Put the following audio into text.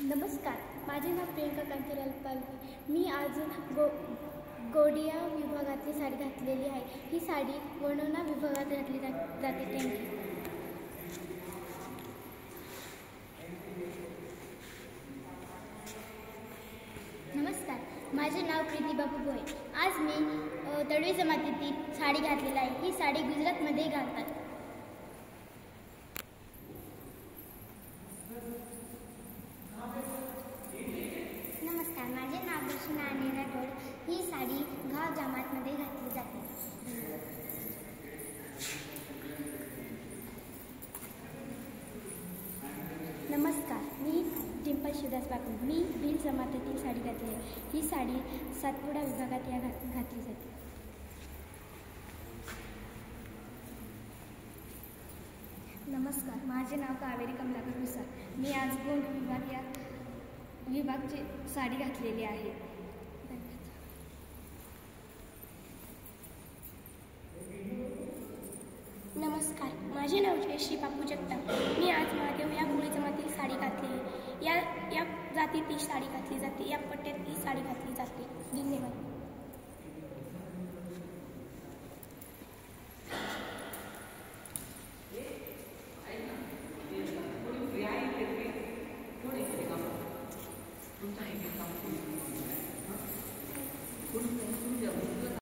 नमस्कार, माझे नाव प्रियंका कांतीलाल पालवे. मी आज गोडिया विभागातली साडी घातलेली आहे. ही साडी वणोना विभागात घातली जाते. थँक्यू. नमस्कार, माझे नाव प्रीती बापू भोये. आज मी तळवी जमातीतील साडी घातलेली आहे. ही साडी गुजरातमध्ये घालतात. नमस्कार, माझे नाव दर्शना राठोड. ही साडी गाव जमातमध्ये घातली जाते. नमस्कार, मी डिंपल शिवदास बापू. मी भिल जमातीतील साडी घातली आहे. ही साडी सातपुडा विभागात घातली जाते. नमस्कार, माझे नाव कावेरी कमलाकर मिसाळ. मी आज गोंड विभागची साडी घातलेली आहे. नमस्कार, माझे नाव जयश्री बापू जगताप. मी आज महादेव या कोळी जमातीतील साडी घातली. या जातीत ती साडी घातली जाते. या पट्ट्यात ती साडी घातली जाते. धन्यवाद.